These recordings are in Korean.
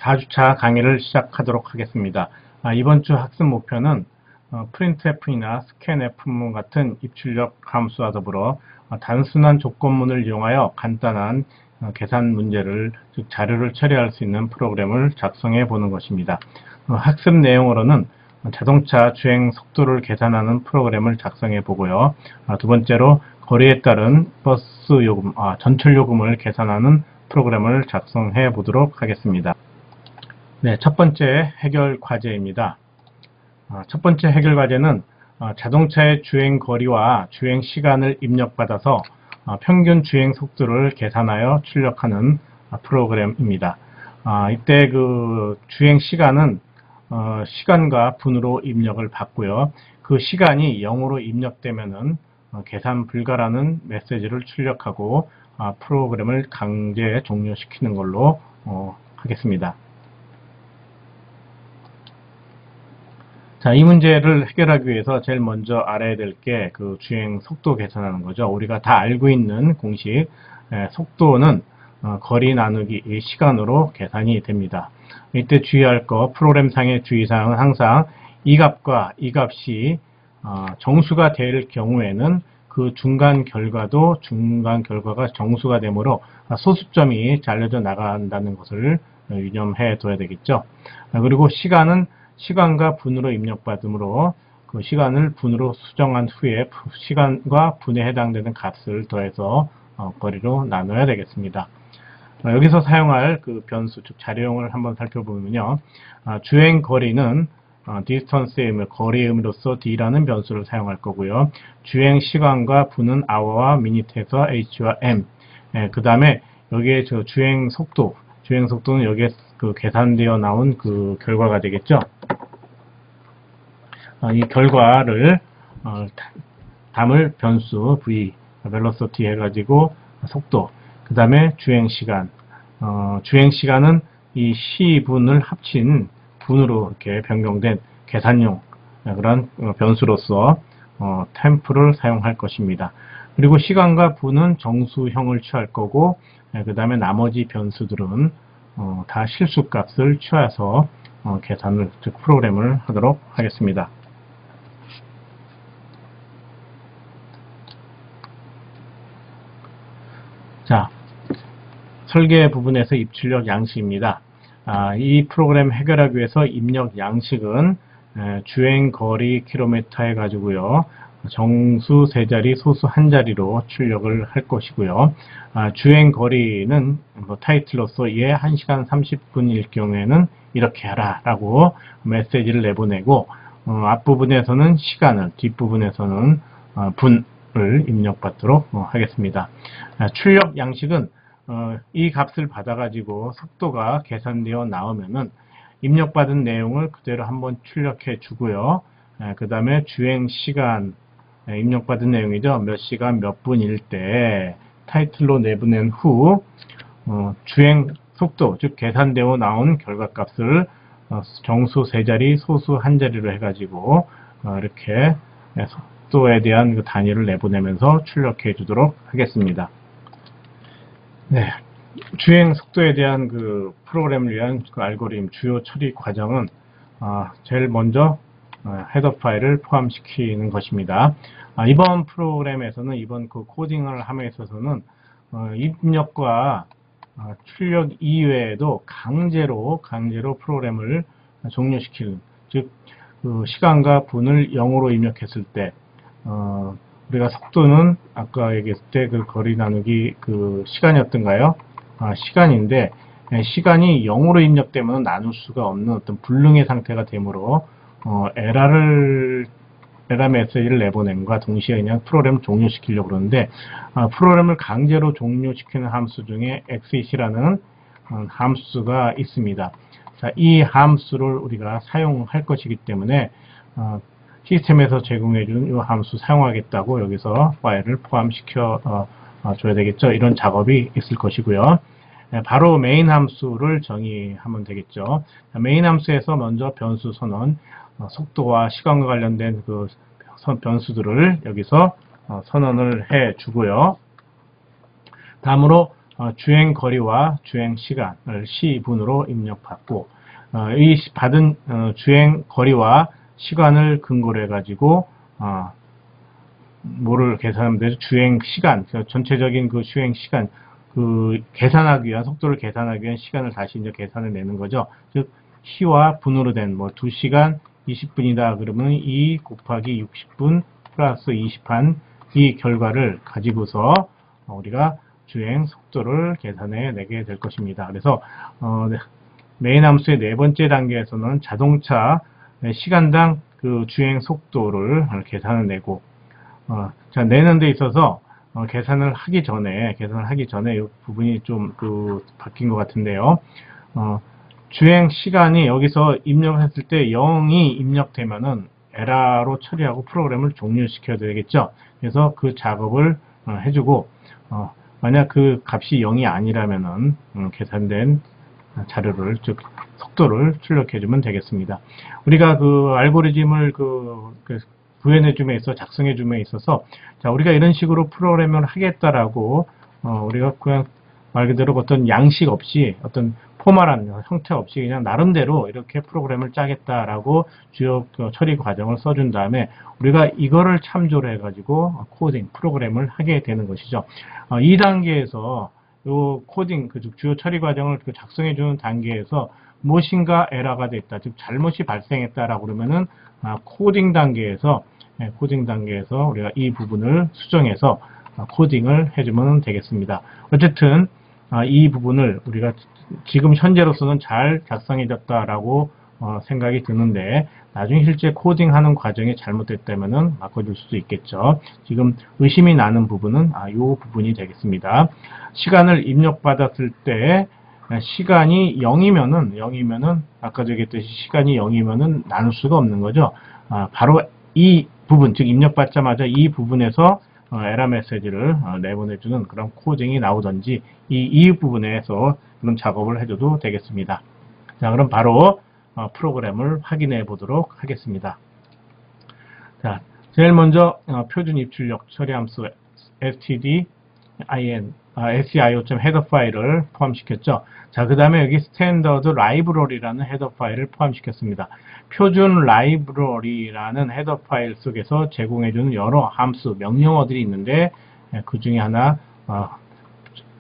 4주차 강의를 시작하도록 하겠습니다. 이번 주 학습 목표는 printf이나 scanf 같은 입출력 함수와 더불어 단순한 조건문을 이용하여 간단한 계산 문제를, 즉 자료를 처리할 수 있는 프로그램을 작성해 보는 것입니다. 학습 내용으로는 자동차 주행 속도를 계산하는 프로그램을 작성해 보고요. 두 번째로 거리에 따른 버스 요금, 전철 요금을 계산하는 프로그램을 작성해 보도록 하겠습니다. 네, 첫 번째 해결 과제입니다. 첫 번째 해결 과제는 자동차의 주행 거리와 주행 시간을 입력받아서 평균 주행 속도를 계산하여 출력하는 프로그램입니다. 이때 그 주행 시간은 시간과 분으로 입력을 받고요. 그 시간이 0으로 입력되면은 계산 불가라는 메시지를 출력하고 프로그램을 강제 종료시키는 걸로 하겠습니다. 자, 이 문제를 해결하기 위해서 제일 먼저 알아야 될 게 그 주행 속도 계산하는 거죠. 우리가 다 알고 있는 공식, 속도는 거리 나누기 시간으로 계산이 됩니다. 이때 주의할 거, 프로그램상의 주의사항은 항상 이 값과 이 값이 정수가 될 경우에는 그 중간 결과가 정수가 되므로 소수점이 잘려져 나간다는 것을 유념해 둬야 되겠죠. 그리고 시간은 시간과 분으로 입력받으므로 그 시간을 분으로 수정한 후에 시간과 분에 해당되는 값을 더해서 거리로 나눠야 되겠습니다. 여기서 사용할 그 변수, 즉 자료형을 한번 살펴보면요. 주행 거리는 distance의 의미, 거리의 의미로서 d라는 변수를 사용할 거고요. 주행 시간과 분은 hour와 minute에서 h와 m. 그 다음에 여기에 저 주행 속도는 여기에 그 계산되어 나온 그 결과가 되겠죠. 이 결과를 담을 변수 v, velocity 해가지고 속도, 그 다음에 주행시간, 주행시간은 이 시분을 합친 분으로 이렇게 변경된 계산용 그런 변수로서 템프를 사용할 것입니다. 그리고 시간과 분은 정수형을 취할 거고, 그 다음에 나머지 변수들은 다 실수값을 취해서 계산을, 즉 프로그램을 하도록 하겠습니다. 자, 설계 부분에서 입출력 양식입니다. 이 프로그램 해결하기 위해서 입력 양식은 주행 거리 킬로미터 해가지고요. 정수 세 자리, 소수 한 자리로 출력을 할 것이고요. 주행 거리는 타이틀로서 얘 1시간 30분일 경우에는 이렇게 하라 라고 메시지를 내보내고, 앞부분에서는 시간을, 뒷부분에서는 분을 입력받도록 하겠습니다. 출력 양식은 이 값을 받아가지고 속도가 계산되어 나오면은 입력받은 내용을 그대로 한번 출력해 주고요. 그 다음에 주행 시간, 입력받은 내용이죠. 몇 시간 몇 분일 때 타이틀로 내보낸 후 주행 속도, 즉 계산되어 나온 결과값을 정수 세 자리, 소수 한 자리로 해가지고 이렇게 속도에 대한 그 단위를 내보내면서 출력해 주도록 하겠습니다. 네, 주행 속도에 대한 그 프로그램을 위한 그 알고리즘 주요 처리 과정은 제일 먼저 헤더 파일을 포함시키는 것입니다. 이번 프로그램에서는, 이번 그 코딩을 함에 있어서는 입력과 출력 이외에도 강제로 프로그램을 종료시키는, 즉 그 시간과 분을 0으로 입력했을 때 우리가 속도는 아까 얘기했을 때 그 거리 나누기 그 시간이었던가요? 시간인데, 시간이 0으로 입력되면 나눌 수가 없는 어떤 불능의 상태가 되므로 에러 메시지를 내보냄과 동시에 그냥 프로그램을 종료시키려고 그러는데, 프로그램을 강제로 종료시키는 함수 중에 exit이라는 함수가 있습니다. 자, 이 함수를 우리가 사용할 것이기 때문에 시스템에서 제공해준 이 함수 사용하겠다고 여기서 파일을 포함시켜 줘야 되겠죠. 이런 작업이 있을 것이고요. 바로 메인 함수를 정의하면 되겠죠. 메인 함수에서 먼저 변수 선언, 속도와 시간과 관련된 그 변수들을 여기서 선언을 해 주고요. 다음으로 주행 거리와 주행 시간을 시분으로 입력받고, 이 받은 주행 거리와 시간을 근거로 해가지고 뭐를 계산하면 되죠? 주행 시간, 전체적인 그 주행 시간, 그 계산하기 위한 속도를 계산하기 위한 시간을 다시 이제 계산을 내는 거죠. 즉 시와 분으로 된 뭐 2시간 20분이다 그러면 2 곱하기 60분 플러스 20한 이 결과를 가지고서 우리가 주행 속도를 계산해 내게 될 것입니다. 그래서 메인 함수의 네 번째 단계에서는 자동차 시간당 그 주행 속도를 계산을 내고, 자, 내는 데 있어서 계산을 하기 전에 이 부분이 좀 바뀐 것 같은데요. 주행 시간이 여기서 입력했을 때 0이 입력되면은 에러로 처리하고 프로그램을 종료시켜야 되겠죠. 그래서 그 작업을 해주고, 만약 그 값이 0이 아니라면은 계산된 자료를, 즉 속도를 출력해주면 되겠습니다. 우리가 그 알고리즘을 구현해줌에 있어 작성해줌에 있어서, 자, 우리가 이런 식으로 프로그램을 하겠다라고 우리가 그냥 말 그대로 어떤 양식 없이, 어떤 포멀한 형태 없이 그냥 나름대로 이렇게 프로그램을 짜겠다라고 주요 처리 과정을 써준 다음에 우리가 이거를 참조를 해가지고 코딩 프로그램을 하게 되는 것이죠. 2단계에서 요 코딩, 주요 처리 과정을 작성해주는 단계에서 무엇인가 에러가 됐다, 즉 잘못이 발생했다라고 그러면은 코딩 단계에서 우리가 이 부분을 수정해서 코딩을 해주면 되겠습니다. 어쨌든 이 부분을 우리가 지금 현재로서는 잘 작성해졌다라고 생각이 드는데, 나중에 실제 코딩하는 과정이 잘못됐다면은 바꿔줄 수도 있겠죠. 지금 의심이 나는 부분은 이 부분이 되겠습니다. 시간을 입력받았을 때 시간이 0이면은 아까 얘기했듯이 시간이 0이면은 나눌 수가 없는 거죠. 바로 이 부분, 즉 입력받자마자 이 부분에서 에러 메시지를 내보내주는 그런 코딩이 나오든지 이 부분에서 그런 작업을 해줘도 되겠습니다. 자, 그럼 바로 프로그램을 확인해 보도록 하겠습니다. 자, 제일 먼저 표준 입출력 처리 함수 stdio.header 파일을 포함시켰죠. 자, 그 다음에 여기 스탠더드 라이브러리라는 헤더 파일을 포함시켰습니다. 표준 라이브러리라는 헤더 파일 속에서 제공해주는 여러 함수, 명령어들이 있는데, 그 중에 하나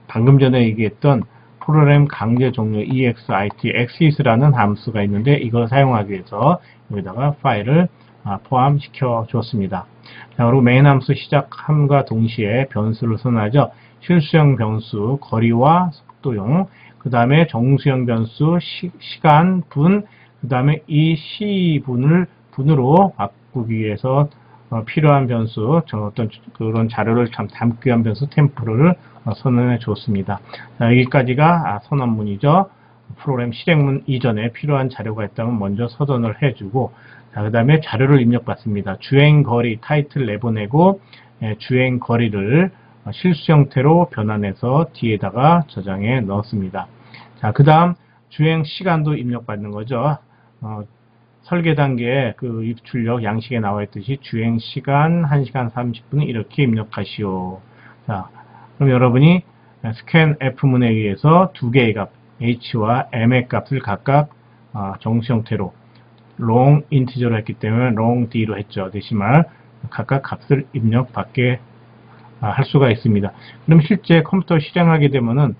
방금 전에 얘기했던 프로그램 강제 종료 exit라는 함수가 있는데, 이걸 사용하기 위해서 여기다가 파일을 포함시켜 줬습니다. 자, 그리고 메인 함수 시작함과 동시에 변수를 선언하죠. 실수형 변수 거리와 속도용, 그 다음에 정수형 변수 시간, 분, 그 다음에 이 시분을 분으로 바꾸기 위해서 필요한 변수, 어떤 그런 자료를 담기 위한 변수 템포를 선언해 줬습니다. 자, 여기까지가 선언문이죠. 프로그램 실행문 이전에 필요한 자료가 있다면 먼저 서전을 해주고, 자, 그 다음에 자료를 입력받습니다. 주행거리 타이틀 내보내고, 주행 거리를 실수 형태로 변환해서 뒤에다가 저장해 넣었습니다. 자, 그 다음 주행 시간도 입력받는 거죠. 설계 단계에 그 입출력 양식에 나와 있듯이 주행 시간 1시간 30분을 이렇게 입력하시오. 자, 그럼 여러분이 스캔 F문에 의해서 두 개의 값 H와 M의 값을 각각 정수 형태로 long 인티저로 했기 때문에 long D로 했죠. 데시말 각각 값을 입력받게 할 수가 있습니다. 그럼 실제 컴퓨터 실행하게 되면은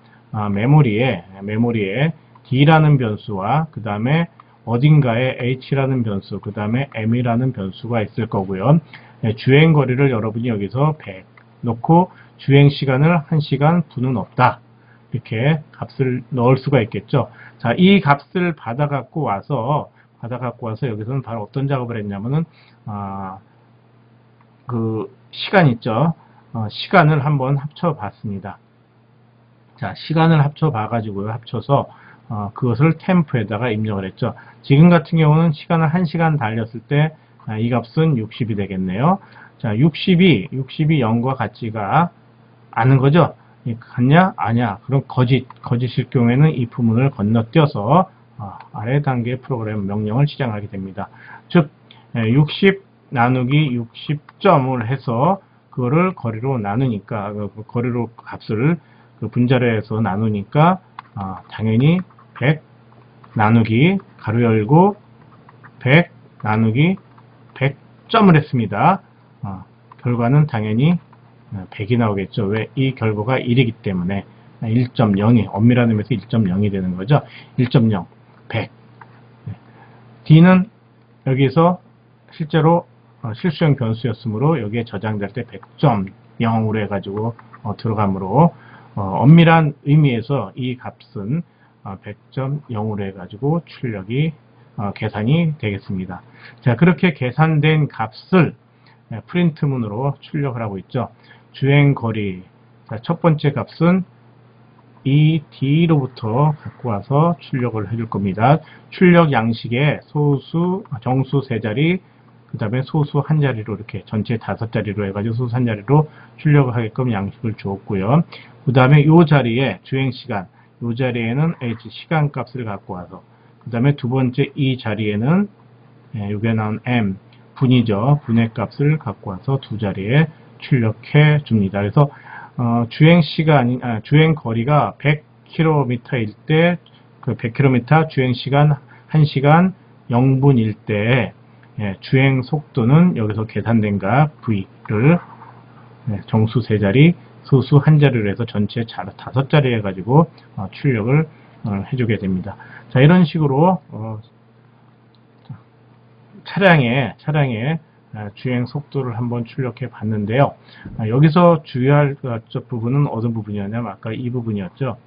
메모리에 D라는 변수와 그 다음에 어딘가에 H라는 변수, 그 다음에 M이라는 변수가 있을 거고요. 주행 거리를 여러분이 여기서 100 놓고 주행 시간을 1시간, 분은 없다. 이렇게 값을 넣을 수가 있겠죠. 자, 이 값을 받아갖고 와서 여기서는 바로 어떤 작업을 했냐면은 그 시간 있죠. 시간을 한번 합쳐 봤습니다. 자, 시간을 합쳐 봐가지고요. 합쳐서 그것을 템포에다가 입력을 했죠. 지금 같은 경우는 시간을 1시간 달렸을 때 이 값은 60이 되겠네요. 자, 60이 0과 같지가 않은 거죠. 같냐? 아니야. 그럼 거짓일 경우에는 이 부분을 건너뛰어서 아래 단계 프로그램 명령을 실행하게 됩니다. 즉 60 나누기 60점을 해서 그거를 거리로 나누니까 그 거리로 값을 그 분자료에서 나누니까 당연히 100 나누기 가로 열고 100 나누기 100점을 했습니다. 결과는 당연히 100이 나오겠죠. 왜? 이 결과가 1이기 때문에 1.0이 엄밀한 의미에서 1.0이 되는 거죠. 1.0 100 D는 여기서 실제로 실수형 변수였으므로 여기에 저장될 때 100.0으로 해가지고 들어가므로 엄밀한 의미에서 이 값은 100.0으로 해가지고 출력이 계산이 되겠습니다. 자, 그렇게 계산된 값을 프린트문으로 출력을 하고 있죠. 주행거리. 자, 첫 번째 값은 이 D로부터 갖고 와서 출력을 해줄 겁니다. 출력 양식에 소수, 정수 3자리, 그 다음에 소수 1자리로 이렇게 전체 5자리로 해가지고 소수 1자리로 출력을 하게끔 양식을 주었고요. 그 다음에 이 자리에 주행시간, 이 자리에는 H 시간 값을 갖고 와서, 그 다음에 두 번째 이 자리에는 여기에 나온 M 분이죠. 분의 값을 갖고 와서 두 자리에 출력해 줍니다. 그래서 주행 거리가 100km일 때, 그 100km 주행 시간 1시간 0분일 때, 주행 속도는 여기서 계산된 값 V를 정수 3자리, 소수 1자리로 해서 전체 5자리 해가지고 출력을 해주게 됩니다. 자, 이런 식으로 차량의 주행 속도를 한번 출력해 봤는데요. 여기서 주의할 부분은 어떤 부분이었냐면 아까 이 부분이었죠.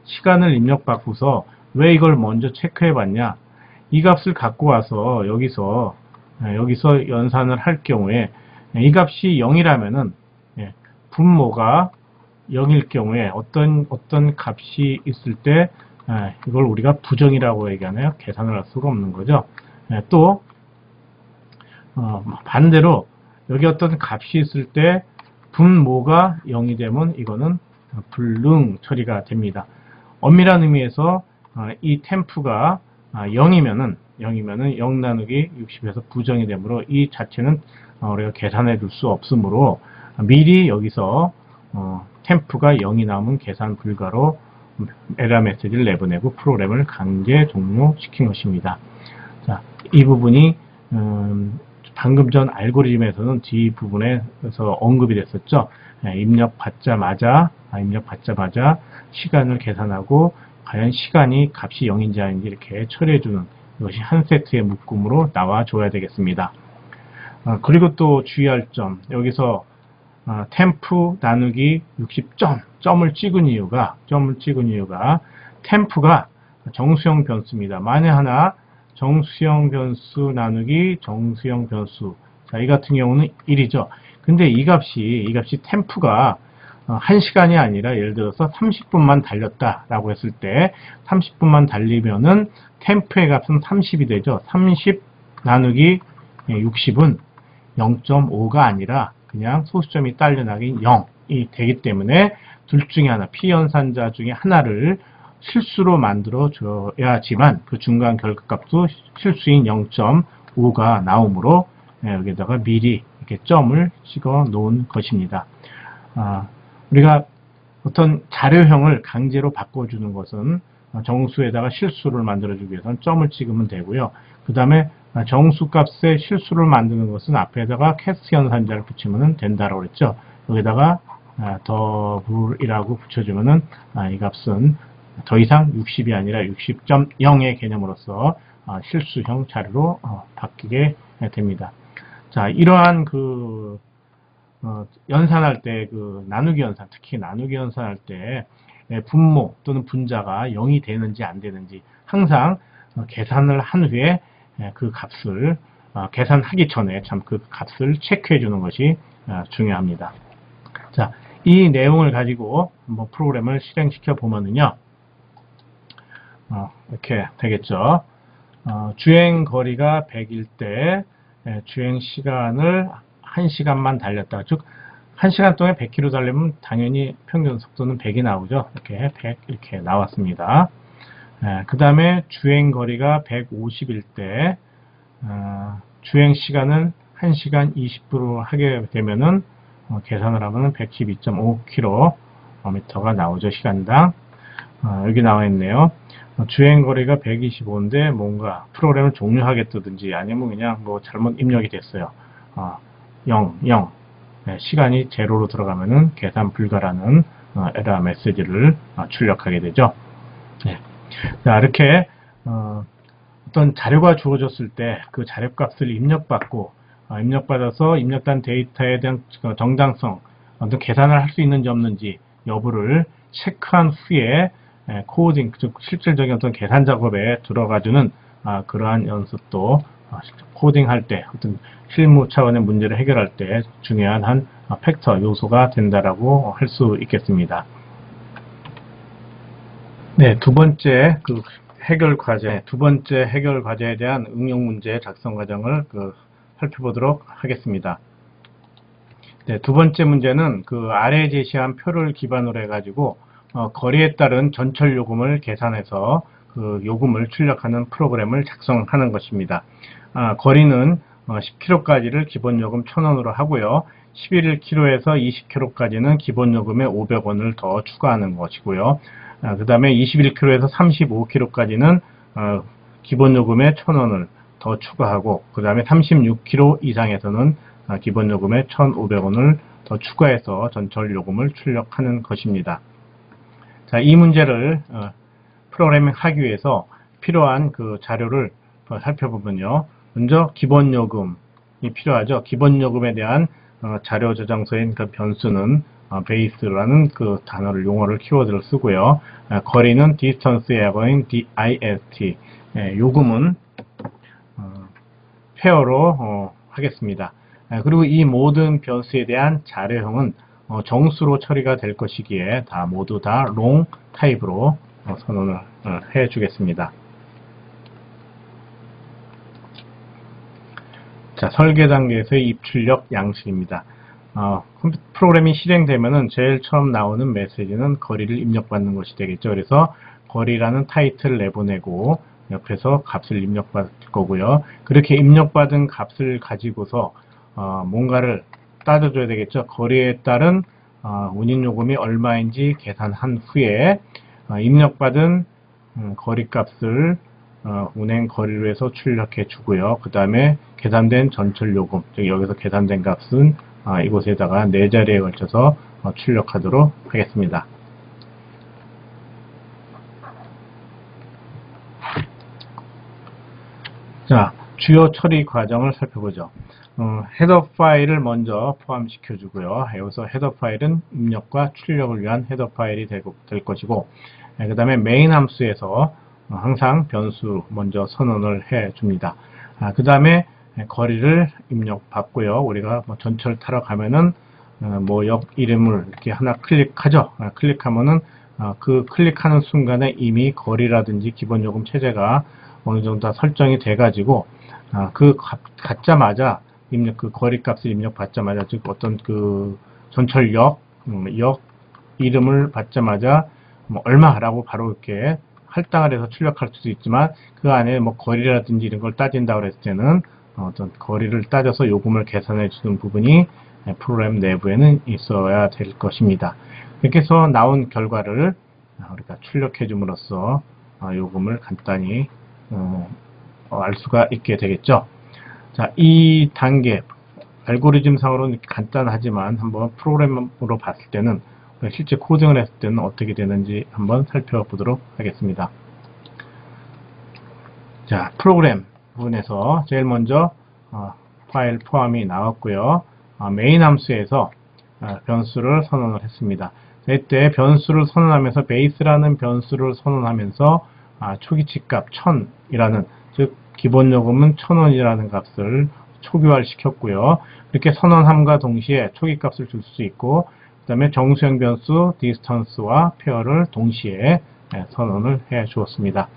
시간을 입력받고서 왜 이걸 먼저 체크해 봤냐. 이 값을 갖고 와서 여기서 연산을 할 경우에 이 값이 0이라면은 분모가 0일 경우에 어떤 값이 있을 때 이걸 우리가 부정이라고 얘기하나요? 계산을 할 수가 없는 거죠. 또 반대로 여기 어떤 값이 있을 때 분모가 0이 되면 이거는 불능 처리가 됩니다. 엄밀한 의미에서 이 템프가 0이면은 0 나누기 60에서 부정이 되므로 이 자체는 우리가 계산해 줄 수 없으므로 미리 여기서 템프가 0이 나오면 계산 불가로 에러 메시지를 내보내고 프로그램을 강제 종료시킨 것입니다. 자, 이 부분이 방금 전 알고리즘에서는 뒷부분에서 언급이 됐었죠. 입력받자마자 시간을 계산하고 과연 시간이 값이 0인지 아닌지 이렇게 처리해주는 이것이 한 세트의 묶음으로 나와줘야 되겠습니다. 그리고 또 주의할 점, 여기서 템프 나누기 60점, 점을 찍은 이유가 템프가 정수형 변수입니다. 만에 하나 정수형 변수 나누기 정수형 변수, 자, 이 같은 경우는 1이죠. 근데 이 값이 템프가 1시간이 아니라 예를 들어서 30분만 달렸다라고 했을 때 30분만 달리면은 템프의 값은 30이 되죠. 30 나누기 60은 0.5가 아니라 그냥 소수점이 딸려나긴 0이 되기 때문에 둘 중에 하나, 피연산자 중에 하나를 실수로 만들어 줘야지만 그 중간 결과값도 실수인 0.5가 나오므로 여기다가 미리 이렇게 점을 찍어 놓은 것입니다. 우리가 어떤 자료형을 강제로 바꿔주는 것은 정수에다가 실수를 만들어주기 위해서는 점을 찍으면 되고요. 그 다음에 정수값에 실수를 만드는 것은 앞에다가 캐스트 연산자를 붙이면 된다고 그랬죠. 여기다가 더블이라고 붙여주면은 이 값은 더 이상 60이 아니라 60.0의 개념으로서 실수형 자료로 바뀌게 됩니다. 자, 이러한 연산할 때 나누기 연산, 특히 나누기 연산할 때 분모 또는 분자가 0이 되는지 안 되는지 항상 계산을 한 후에 그 값을 계산하기 전에 참 그 값을 체크해 주는 것이 중요합니다. 자, 이 내용을 가지고 한번 프로그램을 실행시켜 보면은요, 이렇게 되겠죠. 주행 거리가 100일 때 주행 시간을 1시간만 달렸다. 즉 1시간 동안 100km 달리면 당연히 평균 속도는 100이 나오죠. 이렇게 100 이렇게 나왔습니다. 그 다음에 주행 거리가 150일 때 주행 시간을 1시간 20분으로 하게 되면은 계산을 하면 112.5km가 나오죠. 시간당. 여기 나와 있네요. 주행 거리가 125인데 뭔가 프로그램을 종료하겠다든지 아니면 그냥 뭐 잘못 입력이 됐어요. 0, 0. 시간이 제로로 들어가면은 계산 불가라는 에러 메시지를 출력하게 되죠. 자, 이렇게 어떤 자료가 주어졌을 때 그 자료값을 입력받고 입력받아서 입력된 데이터에 대한 정당성, 어떤 계산을 할 수 있는지 없는지 여부를 체크한 후에 코딩, 즉 실질적인 어떤 계산 작업에 들어가주는 그러한 연습도 코딩할 때 어떤 실무 차원의 문제를 해결할 때 중요한 한 팩터 요소가 된다라고 할 수 있겠습니다. 네, 두 번째 해결 과제에 대한 응용 문제 작성 과정을 살펴보도록 하겠습니다. 네, 두 번째 문제는 아래에 제시한 표를 기반으로 해가지고 거리에 따른 전철 요금을 계산해서 그 요금을 출력하는 프로그램을 작성하는 것입니다. 거리는 10km까지를 기본 요금 1,000원으로 하고요. 11km에서 20km까지는 기본 요금에 500원을 더 추가하는 것이고요. 그 다음에 21km에서 35km까지는 기본 요금에 1,000원을 더 추가하고, 그 다음에 36km 이상에서는 기본 요금에 1,500원을 더 추가해서 전철 요금을 출력하는 것입니다. 자, 이 문제를 프로그래밍 하기 위해서 필요한 자료를 살펴보면요. 먼저 기본 요금이 필요하죠. 기본 요금에 대한 자료 저장소인 변수는 베이스라는 단어를 용어를 키워드를 쓰고요. 거리는 distance에 하고인 dist, 요금은 페어로 하겠습니다. 그리고 이 모든 변수에 대한 자료형은 정수로 처리가 될 것이기에 모두 다 long 타입으로 선언을 해 주겠습니다. 자, 설계 단계에서의 입출력 양식입니다. 프로그램이 실행되면은 제일 처음 나오는 메시지는 거리를 입력받는 것이 되겠죠. 그래서 거리라는 타이틀을 내보내고 옆에서 값을 입력받을 거고요. 그렇게 입력받은 값을 가지고서 뭔가를 따져줘야 되겠죠. 거리에 따른 운임요금이 얼마인지 계산한 후에 입력받은 거리값을 운행 거리로 해서 출력해 주고요. 그 다음에 계산된 전철요금, 즉 여기서 계산된 값은 이곳에다가 4자리에 걸쳐서 출력하도록 하겠습니다. 자, 주요 처리 과정을 살펴보죠. 헤더 파일을 먼저 포함시켜 주고요. 여기서 헤더 파일은 입력과 출력을 위한 헤더 파일이 될 것이고, 그 다음에 메인 함수에서 항상 변수 먼저 선언을 해 줍니다. 그 다음에 거리를 입력받고요. 우리가 전철 타러 가면은 역 이름을 이렇게 하나 클릭하죠. 클릭하면은 그 클릭하는 순간에 이미 거리라든지 기본 요금 체제가 어느 정도 다 설정이 돼 가지고 갖자마자 그 거리 값을 입력받자마자, 즉 어떤 전철역 역 이름을 받자마자 얼마라고 바로 이렇게 할당을 해서 출력할 수도 있지만, 그 안에 거리라든지 이런 걸 따진다고 했을 때는 어떤 거리를 따져서 요금을 계산해 주는 부분이 프로그램 내부에는 있어야 될 것입니다. 이렇게 해서 나온 결과를 우리가 출력해 줌으로써 요금을 간단히 알 수가 있게 되겠죠. 자, 이 단계 알고리즘 상으로는 간단하지만 한번 프로그램으로 봤을 때는, 실제 코딩을 했을 때는 어떻게 되는지 한번 살펴보도록 하겠습니다. 자, 프로그램 부분에서 제일 먼저 파일 포함이 나왔고요. 메인 함수에서 변수를 선언을 했습니다. 이때 변수를 선언하면서 베이스라는 변수를 선언하면서 초기치 값 1000이라는, 즉 기본 요금은 1000원이라는 값을 초기화를 시켰고요. 이렇게 선언함과 동시에 초기 값을 줄 수 있고, 그 다음에 정수형 변수 distance와 페어를 동시에 선언을 해 주었습니다.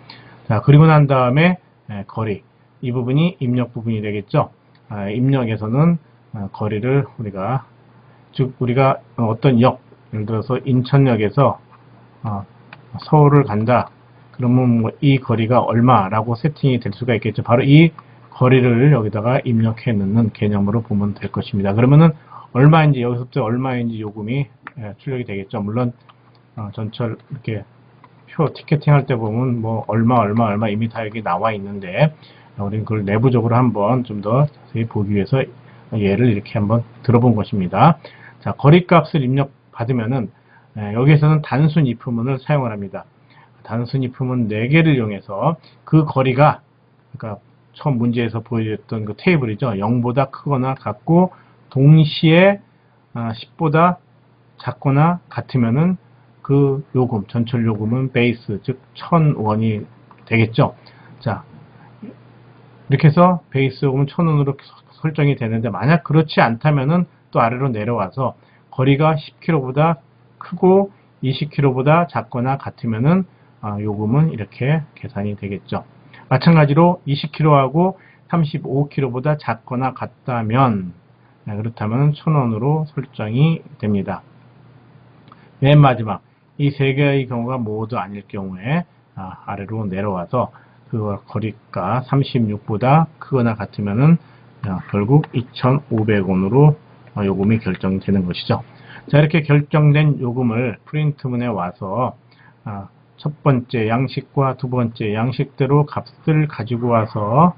자, 그리고 난 다음에 거리, 이 부분이 입력 부분이 되겠죠. 입력에서는 거리를 우리가 즉 우리가 어떤 역, 예를 들어서 인천역에서 서울을 간다. 그러면 뭐 이 거리가 얼마라고 세팅이 될 수가 있겠죠. 바로 이 거리를 여기다가 입력해 넣는 개념으로 보면 될 것입니다. 그러면은 얼마인지, 여기서부터 얼마인지 요금이 출력이 되겠죠. 물론 전철 이렇게 표 티켓팅 할 때 보면 뭐 얼마 이미 다 여기 나와 있는데, 우리는 그걸 내부적으로 한번 좀 더 자세히 보기 위해서 예를 이렇게 한번 들어본 것입니다. 자, 거리값을 입력 받으면은 여기에서는 단순 if문을 사용을 합니다. 단순 if문 4개를 이용해서 그 거리가, 그러니까 처음 문제에서 보여줬던 그 테이블이죠. 0보다 크거나 같고 동시에 10보다 작거나 같으면은 그 요금, 전철 요금은 베이스, 즉 1000원이 되겠죠. 자, 이렇게 해서 베이스 요금은 1000원으로 설정이 되는데, 만약 그렇지 않다면은 또 아래로 내려와서 거리가 10km보다 크고 20km보다 작거나 같으면은 요금은 이렇게 계산이 되겠죠. 마찬가지로 20km하고 35km보다 작거나 같다면, 그렇다면 1000원으로 설정이 됩니다. 맨 마지막 이 세 개의 경우가 모두 아닐 경우에 아래로 내려와서 그 거리가 36보다 크거나 같으면은 결국 2,500원으로 요금이 결정되는 것이죠. 자, 이렇게 결정된 요금을 프린트문에 와서 첫 번째 양식과 두 번째 양식대로 값을 가지고 와서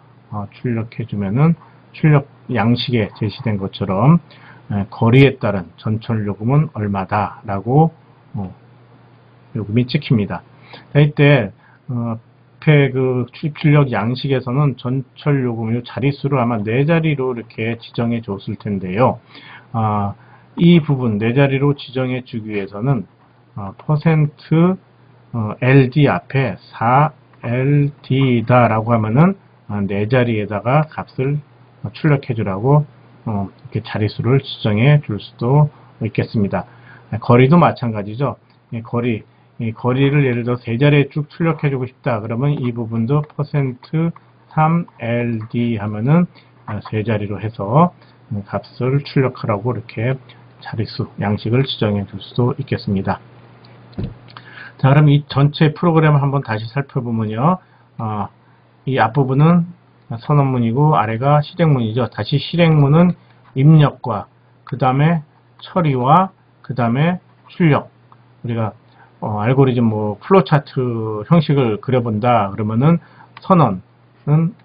출력해 주면은 출력 양식에 제시된 것처럼 거리에 따른 전철 요금은 얼마다 라고 요금이 찍힙니다. 자, 이때 앞에 그 출력 양식에서는 전철 요금을 자릿수를 아마 4자리로 이렇게 지정해 줬을 텐데요. 이 부분 4자리로 지정해 주기 위해서는 %LD 앞에 4LD다 라고 하면은 4자리에다가 값을 출력해 주라고 이렇게 자릿수를 지정해 줄 수도 있겠습니다. 거리도 마찬가지죠. 이 거리를 예를 들어 3자리에 쭉 출력해 주고 싶다. 그러면 이 부분도 %3LD 하면은 3자리로 해서 값을 출력하라고 이렇게 자릿수, 양식을 지정해 줄 수도 있겠습니다. 자, 그럼 이 전체 프로그램을 한번 다시 살펴보면요. 이 앞부분은 선언문이고 아래가 실행문이죠. 다시 실행문은 입력과 그 다음에 처리와 그 다음에 출력. 우리가 알고리즘 뭐 플로차트 형식을 그려본다 그러면은 선언은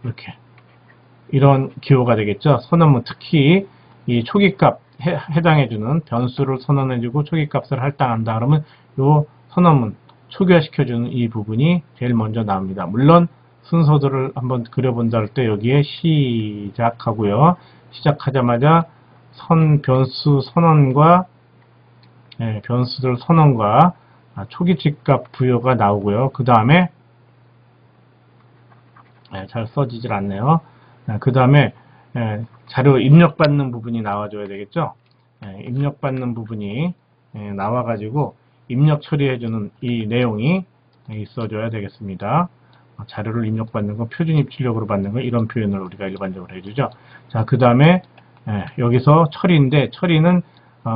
이렇게 이런 기호가 되겠죠. 선언문, 특히 이 초기값 해당해주는 변수를 선언해주고 초기값을 할당한다 그러면 요 선언문 초기화시켜주는 이 부분이 제일 먼저 나옵니다. 물론 순서들을 한번 그려본다 할 때 여기에 시작하고요. 시작하자마자 변수 선언과 변수들 선언과 초기 집값 부여가 나오고요. 그 다음에 잘 써지질 않네요. 그 다음에 자료 입력받는 부분이 나와줘야 되겠죠. 입력받는 부분이 나와가지고 입력 처리해주는 이 내용이 있어줘야 되겠습니다. 자료를 입력받는 건 표준 입출력으로 받는 건 이런 표현을 우리가 일반적으로 해주죠. 자, 그 다음에 여기서 처리인데 처리는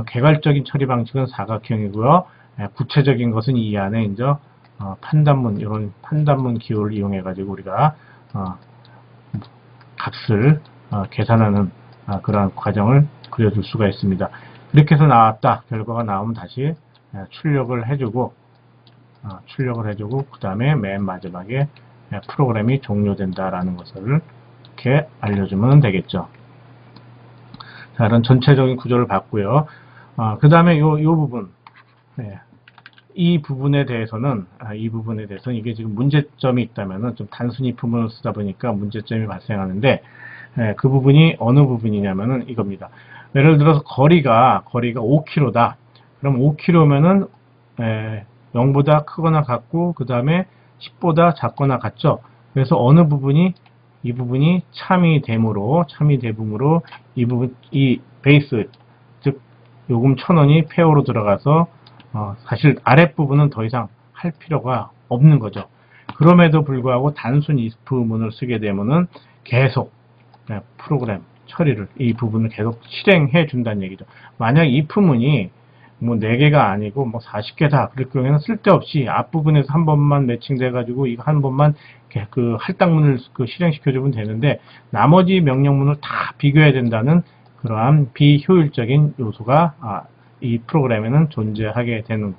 개괄적인 처리 방식은 사각형이고요. 구체적인 것은 이 안에 이제 판단문, 이런 판단문 기호를 이용해 가지고 우리가 값을 계산하는 그러한 과정을 그려줄 수가 있습니다. 이렇게 해서 나왔다. 결과가 나오면 다시 출력을 해주고 그 다음에 맨 마지막에 프로그램이 종료된다라는 것을 이렇게 알려주면 되겠죠. 자, 이런 전체적인 구조를 봤고요. 그 다음에 요 부분, 이 부분에 대해서는 이게 지금 문제점이 있다면은 좀 단순히 if문을 쓰다 보니까 문제점이 발생하는데, 그 부분이 어느 부분이냐면은 이겁니다. 예를 들어서 거리가 5km다. 그럼 5km면은 0보다 크거나 같고 그 다음에 10보다 작거나 같죠. 그래서 어느 부분이 이 부분이 참이 됨으로 이 베이스, 즉 요금 1000원이 폐허로 들어가서 사실 아랫부분은 더 이상 할 필요가 없는 거죠. 그럼에도 불구하고 단순 if문을 쓰게 되면은 계속 프로그램 처리를, 이 부분을 계속 실행해 준다는 얘기죠. 만약 if문이 뭐 4개가 아니고 뭐 40개다. 그럴 경우에는 쓸데없이 앞부분에서 한 번만 매칭돼 가지고 이거 한 번만 그 할당문을 실행시켜 주면 되는데 나머지 명령문을 다 비교해야 된다는 그러한 비효율적인 요소가 이 프로그램에는 존재하게 되는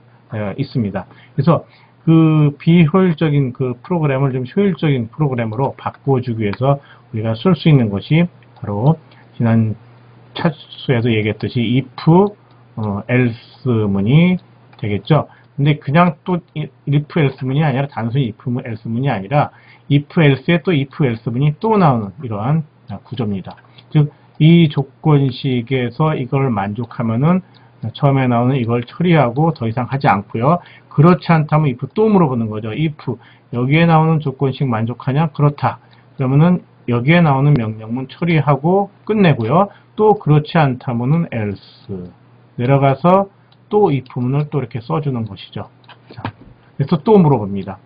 있습니다. 그래서 그 비효율적인 그 프로그램을 좀 효율적인 프로그램으로 바꿔주기 위해서 우리가 쓸 수 있는 것이 바로 지난 차수에도 얘기했듯이 if else문이 되겠죠. 근데 그냥 또 if else문이 아니라 단순히 if else문이 아니라 if else에 또 if else문이 또 나오는 이러한 구조입니다. 즉 이 조건식에서 이걸 만족하면은 처음에 나오는 이걸 처리하고 더 이상 하지 않고요. 그렇지 않다면 if 또 물어보는 거죠. if 여기에 나오는 조건식 만족하냐? 그렇다. 그러면은 여기에 나오는 명령문 처리하고 끝내고요. 또 그렇지 않다면은 else 내려가서 또 if문을 또 이렇게 써주는 것이죠. 자, 그래서 또 물어봅니다.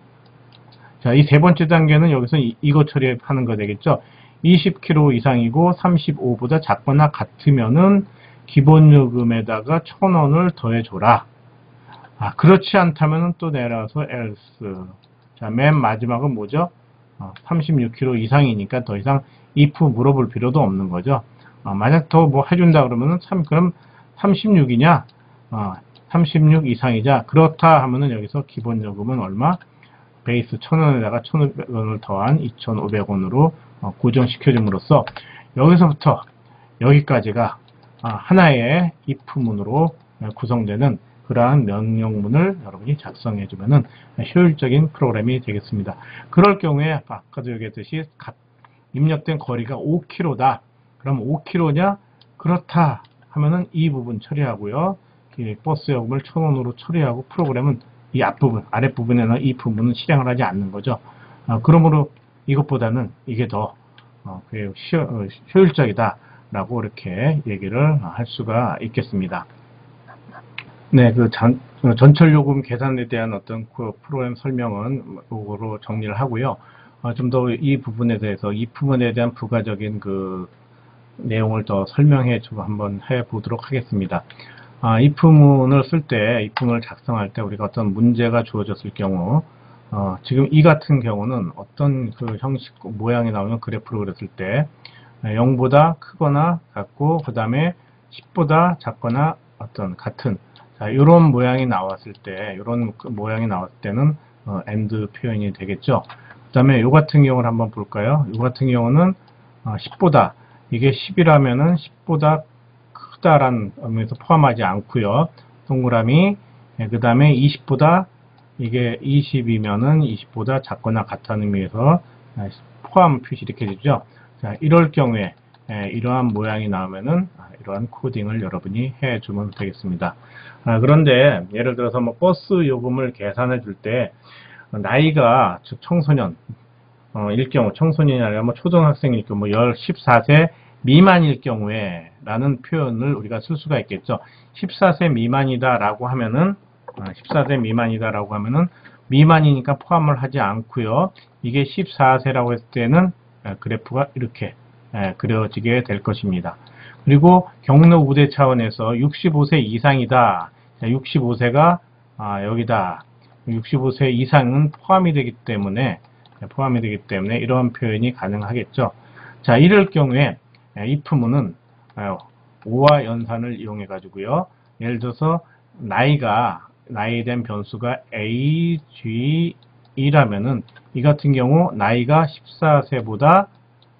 자, 이 세 번째 단계는 여기서 이거 처리하는 거 되겠죠. 20kg 이상이고 35보다 작거나 같으면은 기본 요금에다가 1,000원을 더해줘라. 그렇지 않다면 또 내려와서 else. 자, 맨 마지막은 뭐죠? 36kg 이상이니까 더 이상 if 물어볼 필요도 없는 거죠. 만약 더 뭐 해준다 그러면은 그럼 36이냐? 36 이상이자 그렇다 하면은 여기서 기본 요금은 얼마? 베이스 1,000원에다가 1,500원을 더한 2,500원으로 고정시켜줌으로써 여기서부터 여기까지가 하나의 if문으로 구성되는 그러한 명령문을 여러분이 작성해주면은 효율적인 프로그램이 되겠습니다. 그럴 경우에 아까도 얘기했듯이 입력된 거리가 5km다. 그럼 5km냐? 그렇다 하면은 이 부분 처리하고요. 버스 요금을 1,000원으로 처리하고 프로그램은 이 앞부분, 아랫부분에는 이 부분은 실행을 하지 않는 거죠. 그러므로 이것보다는 이게 더 효율적이다 라고 이렇게 얘기를 할 수가 있겠습니다. 네, 전철 요금 계산에 대한 어떤 그 프로그램 설명은 이거로 정리를 하고요. 좀 더 이 부분에 대해서 이 부분에 대한 부가적인 그 내용을 더 설명해 주고 한번 해 보도록 하겠습니다. if문을 쓸 때, if문을 작성할 때 우리가 어떤 문제가 주어졌을 경우, 지금 이 같은 경우는 어떤 그 형식, 모양이 나오는 그래프를 그렸을 때, 0보다 크거나 같고, 그 다음에 10보다 작거나 어떤 같은, 자, 이런 모양이 나왔을 때, 이런 모양이 나왔을 때는, AND 표현이 되겠죠. 그 다음에 이 같은 경우를 한번 볼까요? 이 같은 경우는, 10보다, 이게 10이라면은 10보다 크다라는 의미에서 포함하지 않고요. 동그라미, 그 다음에 20보다 이게 20이면은 20보다 작거나 같다는 의미에서 포함 표시 이렇게 되죠. 자, 이럴 경우에 이러한 모양이 나오면은 이러한 코딩을 여러분이 해주면 되겠습니다. 그런데 예를 들어서 뭐 버스 요금을 계산해 줄 때 나이가 즉 청소년 일 경우 청소년이 아니라 뭐 초등학생일 경우 뭐 14세 미만일 경우에 라는 표현을 우리가 쓸 수가 있겠죠. 14세 미만이다 라고 하면은 14세 미만이다 라고 하면은 미만이니까 포함을 하지 않고요. 이게 14세라고 했을 때는 그래프가 이렇게 그려지게 될 것입니다. 그리고 경로 우대 차원에서 65세 이상이다. 65세가 여기다. 65세 이상은 포함이 되기 때문에 이런 표현이 가능하겠죠. 자, 이럴 경우에 if문은 오와 연산을 이용해 가지고요. 예를 들어서 나이에 대한 변수가 a, g이라면은 이 같은 경우 나이가 14세보다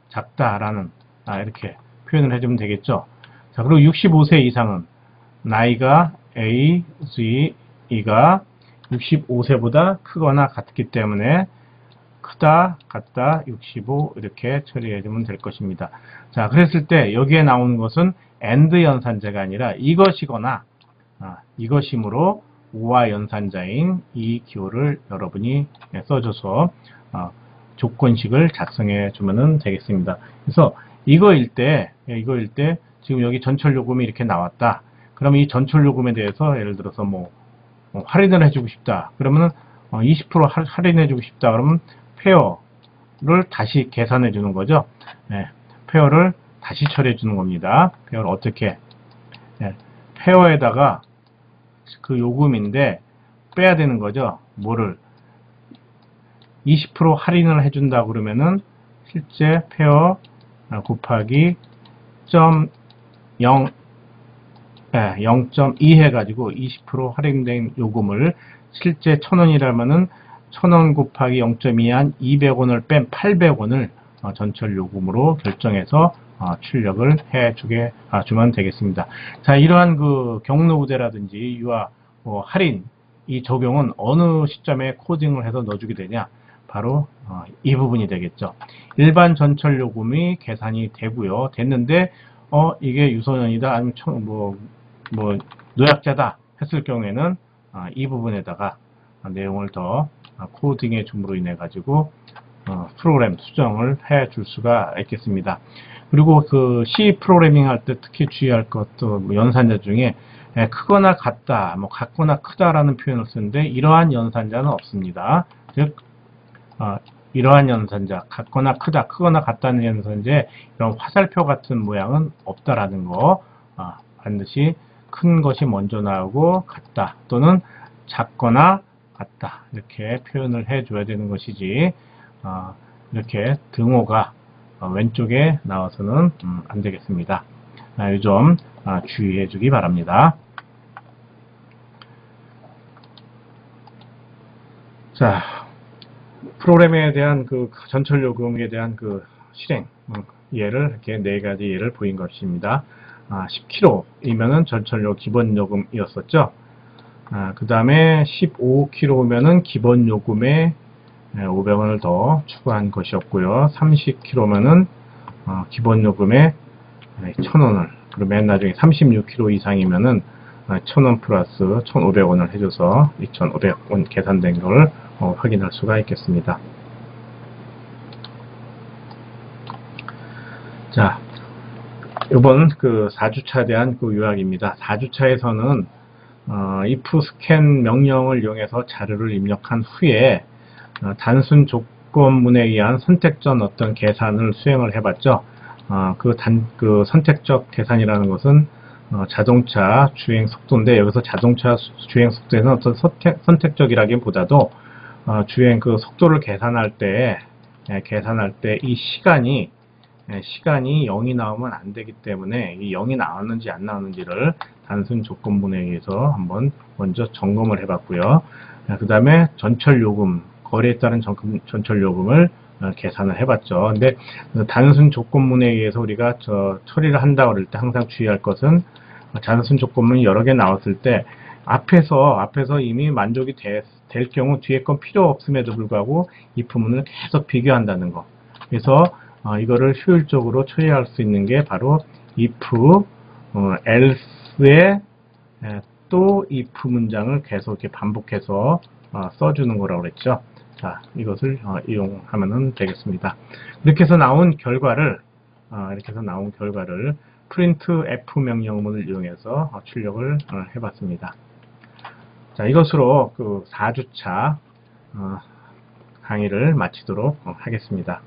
작다라는 이렇게 표현을 해주면 되겠죠. 자, 그리고 65세 이상은 나이가 a, g가 65세보다 크거나 같기 때문에 크다, 같다, 65 이렇게 처리해주면 될 것입니다. 자, 그랬을 때 여기에 나오는 것은 AND 연산자가 아니라 이것이거나 이것이므로 OR 연산자인 이 기호를 여러분이 써줘서 조건식을 작성해 주면 되겠습니다. 그래서 이거일 때 지금 여기 전철 요금이 이렇게 나왔다. 그럼 이 전철 요금에 대해서 예를 들어서 뭐 할인을 해주고 싶다. 그러면은 20% 할인해주고 싶다. 그러면 페어를 다시 계산해 주는 거죠. 페어를 다시 처리해 주는 겁니다. 페어를 어떻게? 네, 페어에다가 그 요금인데 빼야 되는 거죠. 뭐를 20% 할인을 해준다 그러면은 실제 페어 곱하기 0.2 해가지고 20% 할인된 요금을 실제 1000원이라면은 1000원 곱하기 0.2한 200원을 뺀 800원을 전철 요금으로 결정해서 출력을 주면 되겠습니다. 자, 이러한 그 경로부대라든지 유아 할인 이 적용은 어느 시점에 코딩을 해서 넣어주게 되냐? 바로 이 부분이 되겠죠. 일반 전철 요금이 계산이 되고요. 됐는데 이게 유소년이다 아니면 노약자다 했을 경우에는 이 부분에다가 내용을 더 코딩해 줌으로 인해 가지고 프로그램 수정을 해 줄 수가 있겠습니다. 그리고 그 C 프로그래밍 할 때 특히 주의할 것도 연산자 중에 크거나 같다, 같거나 크다라는 표현을 쓰는데 이러한 연산자는 없습니다. 즉 이러한 연산자, 같거나 크다, 크거나 같다는 연산자에 이런 화살표 같은 모양은 없다라는 거 반드시 큰 것이 먼저 나오고 같다 또는 작거나 같다 이렇게 표현을 해줘야 되는 것이지 이렇게 등호가 왼쪽에 나와서는 안 되겠습니다. 이 점 주의해 주기 바랍니다. 자, 프로그램에 대한 그 전철 요금에 대한 그 실행 예를 이렇게 네 가지 예를 보인 것입니다. 10km이면은 전철료 기본 요금이었었죠. 그 다음에 15km면은 기본 요금에 500원을 더 추가한 것이었고요. 30km면은 기본 요금에 1000원을, 그리고 맨 나중에 36km 이상이면은 1000원 플러스 1500원을 해줘서 2500원 계산된 걸 확인할 수가 있겠습니다. 자, 이번 그 4주차에 대한 그 요약입니다. 4주차에서는 if scan 명령을 이용해서 자료를 입력한 후에 단순 조건문에 의한 선택전 어떤 계산을 수행을 해봤죠. 그 선택적 계산이라는 것은 자동차 주행 속도인데 여기서 자동차 주행 속도에는 어떤 선택적이라기보다도 주행 그 속도를 계산할 때 이 시간이 0이 나오면 안 되기 때문에 이 0이 나왔는지 안 나왔는지를 단순 조건문에 의해서 한번 먼저 점검을 해봤고요. 그 다음에 전철 요금, 거리에 따른 전철 요금을 계산을 해봤죠. 근데 단순 조건문에 의해서 우리가 처리를 한다고 그럴 때 항상 주의할 것은 단순 조건문이 여러 개 나왔을 때 앞에서 이미 만족이 될 경우 뒤에 건 필요 없음에도 불구하고 if문을 계속 비교한다는 거. 그래서 이거를 효율적으로 처리할 수 있는 게 바로 if, else에 또 if 문장을 계속 이렇게 반복해서 써주는 거라고 그랬죠. 자, 이것을 이용하면 되겠습니다. 이렇게 해서 나온 결과를 printf 명령문을 이용해서 출력을 해봤습니다. 자, 이것으로 그 4주차 강의를 마치도록 하겠습니다.